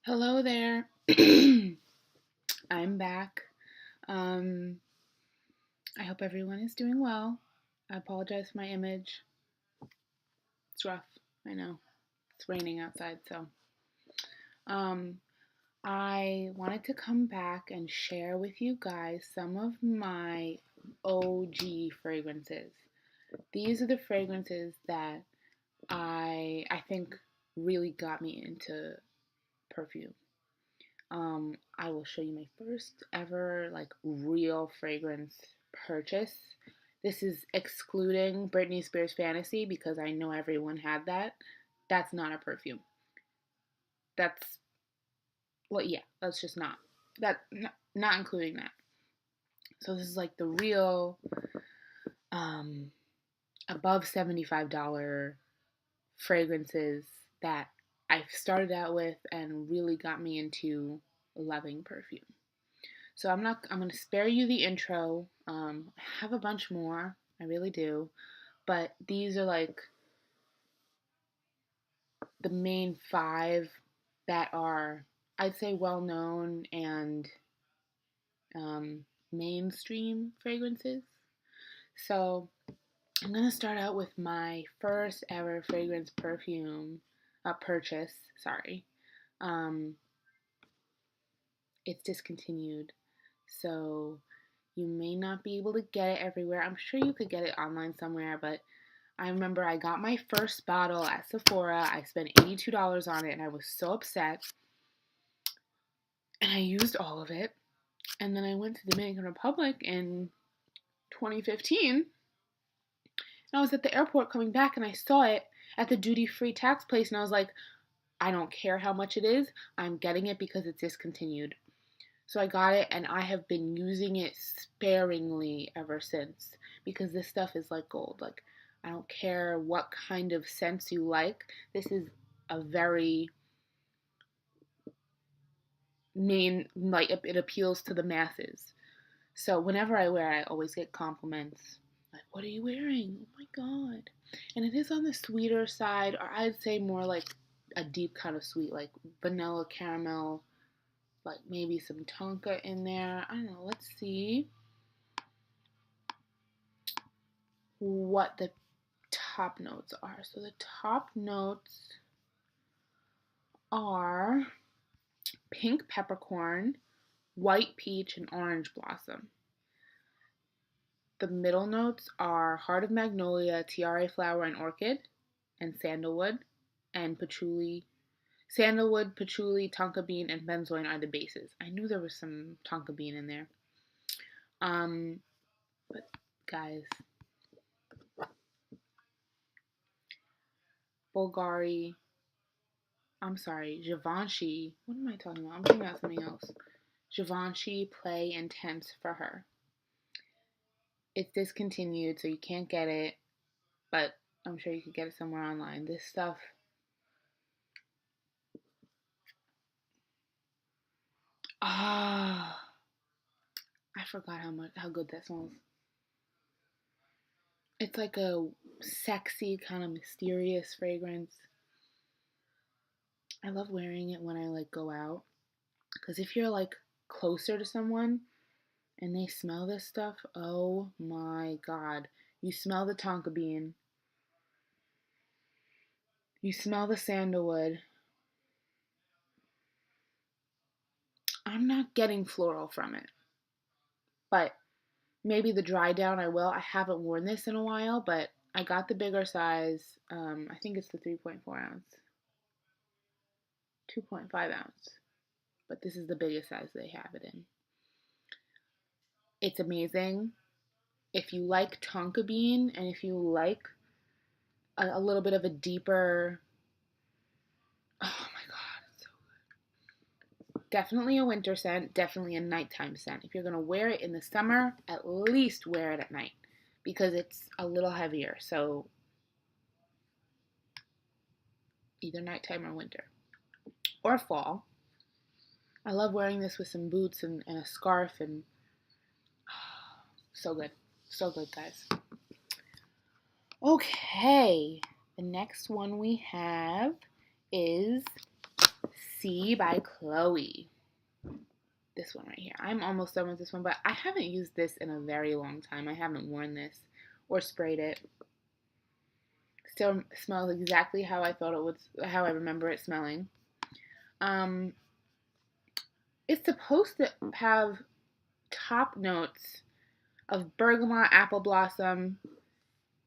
Hello there. I'm back. Um, I hope everyone is doing well. I apologize for my image. It's rough. I know. It's raining outside, so um, I wanted to come back and share with you guys some of my OG fragrances. These are the fragrances that I think really got me into perfume. I will show you my first ever like real fragrance purchase. This is excluding Britney Spears Fantasy because I know everyone had that. That's not a perfume. That's well, yeah, that's just not not including that. So this is like the real um above $75 fragrances that I started out with and really got me into loving perfume. So I'm gonna spare you the intro. I have a bunch more, I really do, but these are like the main five that are, I'd say, well known and um, mainstream fragrances. So I'm gonna start out with my first ever fragrance perfume purchase. Sorry, um, it's discontinued, so you may not be able to get it everywhere. I'm sure you could get it online somewhere, but I remember I got my first bottle at Sephora. I spent $82 on it and I was so upset. And I used all of it. And then I went to the Dominican Republic in 2015. And I was at the airport coming back and I saw it at the duty free tax place. And I was like, I don't care how much it is. I'm getting it because it's discontinued. So I got it and I have been using it sparingly ever since because this stuff is like gold. Like, I don't care what kind of scents you like. This is a very like it appeals to the masses. So whenever I wear it, I always get compliments. Like, what are you wearing? Oh my God. And it is on the sweeter side, or I'd say more like a deep kind of sweet, like vanilla caramel, like maybe some tonka in there. I don't know. Let's see what the top notes are. So the top notes are pink peppercorn, white peach, and orange blossom. The middle notes are heart of magnolia, tiare flower, and orchid, and sandalwood, and patchouli. Sandalwood, patchouli, tonka bean, and benzoin are the bases. I knew there was some tonka bean in there. But guys, Bulgari, I'm sorry, Givenchy. What am I talking about? I'm thinking about something else. Givenchy Play Intense for her. It's discontinued, so you can't get it, but I'm sure you could get it somewhere online. This stuff, ah, I forgot how good that smells. It's like a sexy kind of mysterious fragrance. I love wearing it when I like go out, because if you're like closer to someone and they smell this stuff, oh my God. You smell the tonka bean, you smell the sandalwood. I'm not getting floral from it, but maybe the dry down I will. I haven't worn this in a while, but I got the bigger size. I think it's the 3.4 ounce, 2.5 ounce, but this is the biggest size they have it in. It's amazing. If you like tonka bean and if you like a little bit of a deeper, oh my God, it's so good. Definitely a winter scent, definitely a nighttime scent. If you're going to wear it in the summer, at least wear it at night because it's a little heavier. So either nighttime or winter or fall. I love wearing this with some boots and a scarf and so good. So good, guys. Okay, the next one we have is See by Chloe. This one right here. I'm almost done with this one, but I haven't used this in a very long time. I haven't worn this or sprayed it. Still smells exactly how I thought it would, how I remember it smelling. It's supposed to have top notes of bergamot, apple blossom,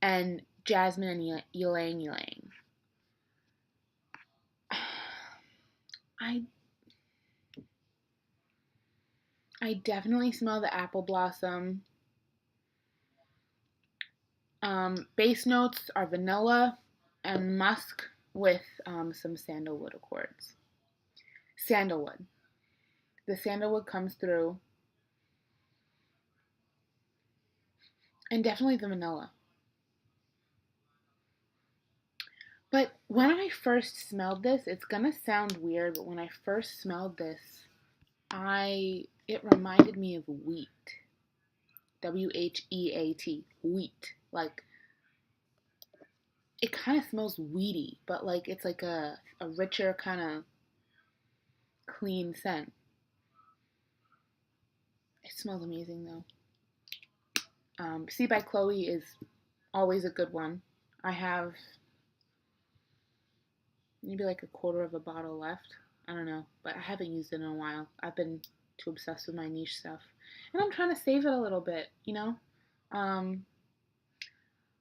and jasmine and ylang ylang. I definitely smell the apple blossom. Base notes are vanilla and musk with some sandalwood accords. Sandalwood. The sandalwood comes through. And definitely the vanilla. But when I first smelled this, it's gonna sound weird, but when I first smelled this, it reminded me of wheat. WHEAT. Wheat. Like, it kind of smells wheaty, but like it's like a richer kind of clean scent. It smells amazing though. See by Chloe is always a good one. I have maybe like a quarter of a bottle left. I don't know, but I haven't used it in a while. I've been too obsessed with my niche stuff, and I'm trying to save it a little bit, you know.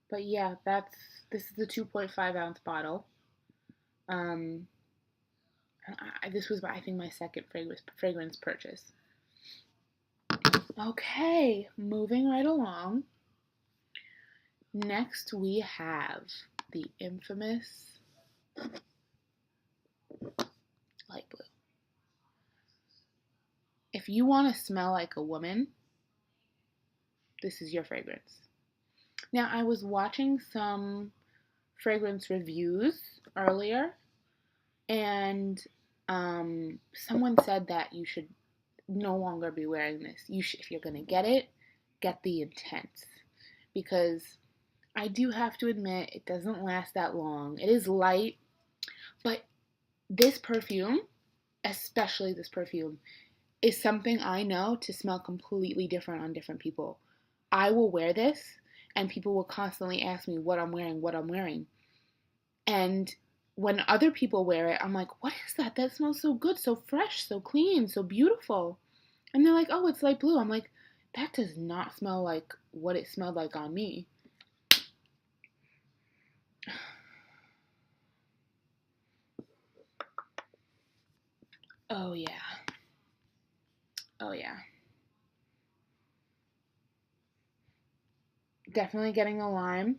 But yeah, this is the 2.5 ounce bottle. This was, I think, my second fragrance purchase. Okay, moving right along. Next, we have the infamous light blue. If you want to smell like a woman, this is your fragrance. Now, I was watching some fragrance reviews earlier, and someone said that you should no longer be wearing this. If you're gonna get it, get the Intense, because I do have to admit it doesn't last that long. It is light, but this perfume, especially this perfume, is something I know to smell completely different on different people. I will wear this, and people will constantly ask me what I'm wearing. And when other people wear it, I'm like, what is that? That smells so good, so fresh, so clean, so beautiful. And they're like, oh, it's light blue. I'm like, that does not smell like what it smelled like on me. Oh, yeah. Oh, yeah. Definitely getting the lime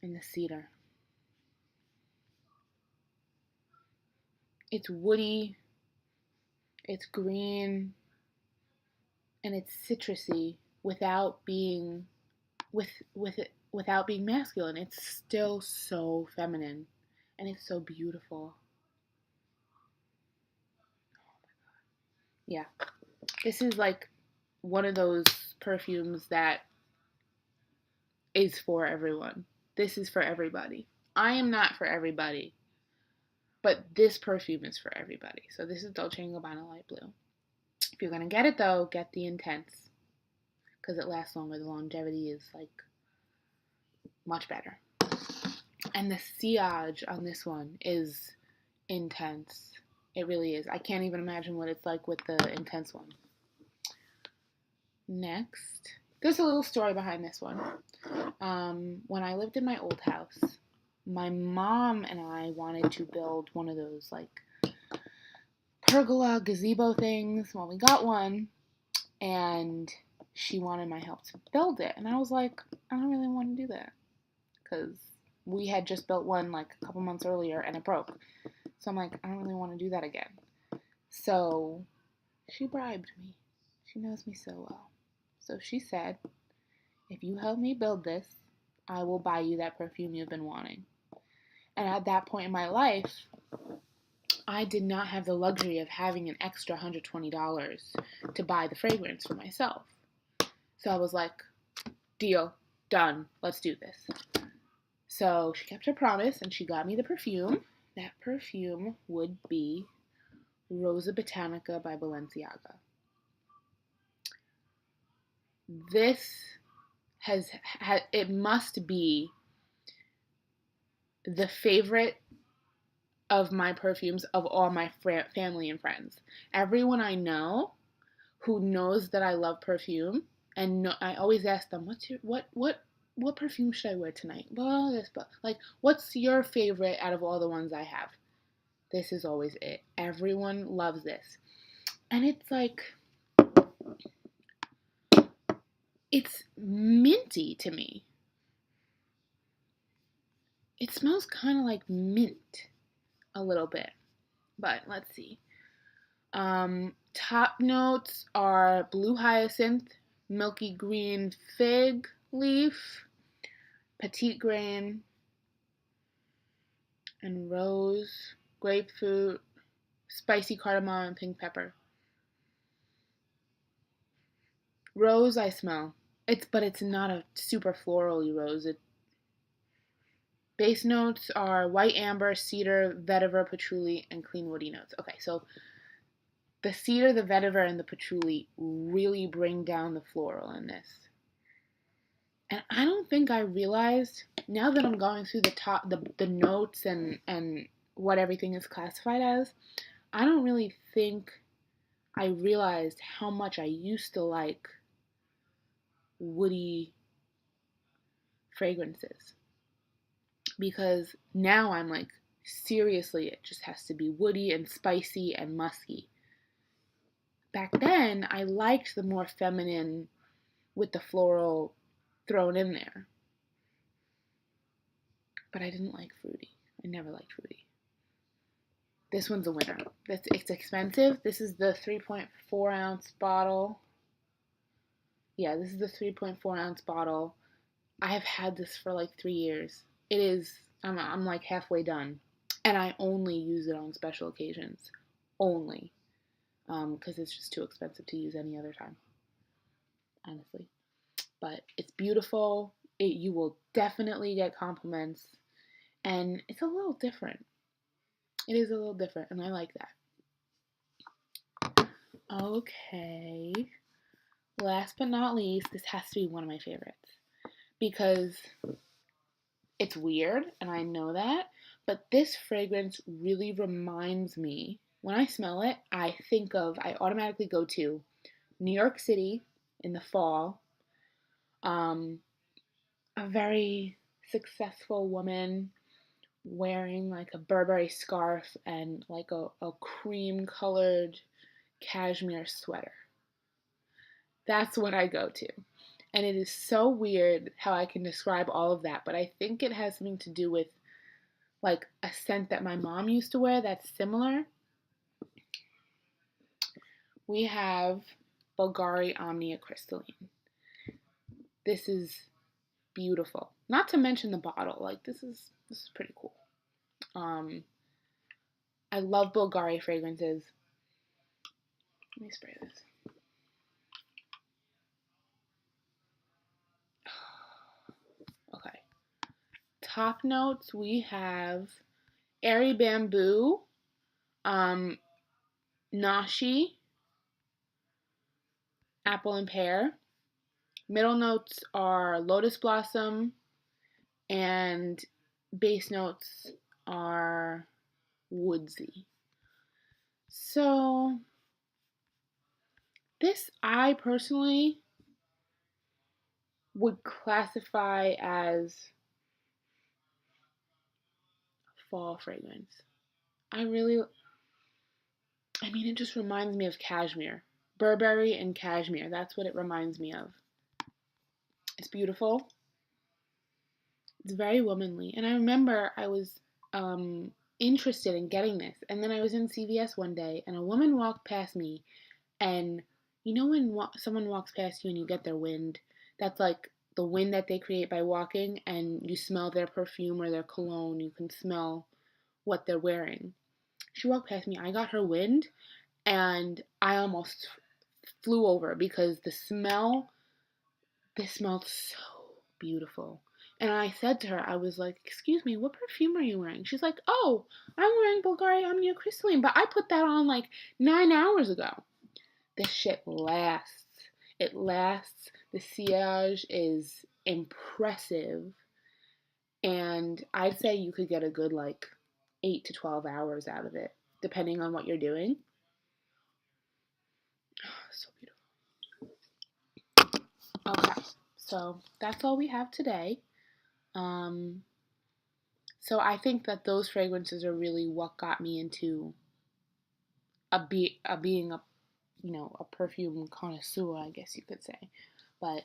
and the cedar. It's woody, it's green, and it's citrusy without being without being masculine. It's still so feminine, and it's so beautiful. Yeah. This is like one of those perfumes that is for everyone. This is for everybody. I am not for everybody, but this perfume is for everybody. So this is Dolce & Gabbana Light Blue. If you're going to get it though, get the Intense, because it lasts longer. The longevity is like much better. And the sillage on this one is intense. It really is. I can't even imagine what it's like with the Intense one. Next, there's a little story behind this one. When I lived in my old house, my mom and I wanted to build one of those like pergola gazebo things. Well, we got one, and she wanted my help to build it. And I was like, I don't really want to do that, because we had just built one like a couple months earlier and it broke. So I'm like, I don't really want to do that again. So she bribed me. She knows me so well. So she said, if you help me build this, I will buy you that perfume you've been wanting. And at that point in my life, I did not have the luxury of having an extra $120 to buy the fragrance for myself. So I was like, deal, done, let's do this. So she kept her promise and she got me the perfume. That perfume would be Rosa Botanica by Balenciaga. This it must be the favorite of my perfumes of all my family and friends. Everyone I know who knows that I love perfume, and I always ask them, what perfume should I wear tonight? Well, this, but like, what's your favorite out of all the ones I have? This is always it. Everyone loves this. And it's like, it's minty to me. It smells kind of like mint a little bit. But let's see. Top notes are blue hyacinth, milky green fig leaf, petite grain, and rose, grapefruit, spicy cardamom, and pink pepper. Rose I smell. But it's not a super florally rose. Base notes are white amber, cedar, vetiver, patchouli, and clean woody notes. Okay, so the cedar, the vetiver, and the patchouli really bring down the floral in this. And I don't think I realized, now that I'm going through the notes and what everything is classified as, I don't really think I realized how much I used to like woody fragrances. Because now I'm like, seriously, it just has to be woody and spicy and musky. Back then, I liked the more feminine with the floral thrown in there. But I didn't like fruity. I never liked fruity. This one's a winner. It's expensive. This is the 3.4 ounce bottle. Yeah, this is the 3.4 ounce bottle. I have had this for like 3 years. It is, I'm like halfway done. And I only use it on special occasions. Only. Because it's just too expensive to use any other time. Honestly. But it's beautiful. You will definitely get compliments. And it's a little different. It is a little different, and I like that. Okay. Last but not least, this has to be one of my favorites. Because it's weird, and I know that, but this fragrance really reminds me, when I smell it, I automatically go to New York City in the fall, a very successful woman wearing like a Burberry scarf and like a cream colored cashmere sweater. That's what I go to. And it is so weird how I can describe all of that, but I think it has something to do with like a scent that my mom used to wear that's similar. We have Bulgari Omnia Crystalline. This is beautiful. Not to mention the bottle. Like this is pretty cool. I love Bulgari fragrances. Let me spray this. Okay. Top notes, we have airy bamboo, nashi, apple and pear. Middle notes are lotus blossom, and base notes are woodsy. So this I personally would classify as fall fragrance. It just reminds me of cashmere. Burberry and cashmere, that's what it reminds me of. It's beautiful. It's very womanly. And I remember I was interested in getting this. And then I was in CVS one day and a woman walked past me. And you know when someone walks past you and you get their wind? That's like the wind that they create by walking, and you smell their perfume or their cologne. You can smell what they're wearing. She walked past me. I got her wind and I almost flew over because this smelled so beautiful. And I said to her, I was like, excuse me, what perfume are you wearing? She's like, oh, I'm wearing Bulgari Omnia Crystalline, but I put that on like 9 hours ago. This shit lasts. It lasts. The sillage is impressive. And I'd say you could get a good like 8 to 12 hours out of it, depending on what you're doing. So beautiful. Okay, so that's all we have today. So I think that those fragrances are really what got me into being a a perfume connoisseur, I guess you could say. But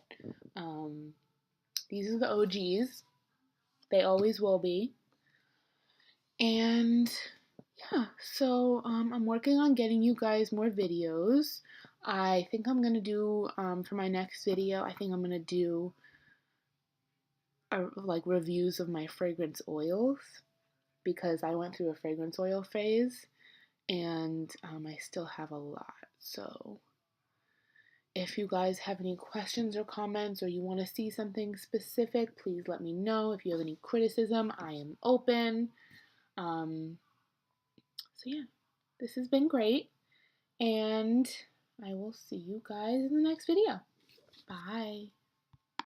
these are the OGs. They always will be. And yeah, so I'm working on getting you guys more videos. I think I'm gonna do for my next video. I think I'm gonna do like reviews of my fragrance oils because I went through a fragrance oil phase and I still have a lot. So if you guys have any questions or comments or you want to see something specific, please let me know. If you have any criticism, I am open. So yeah, this has been great, and I will see you guys in the next video. Bye.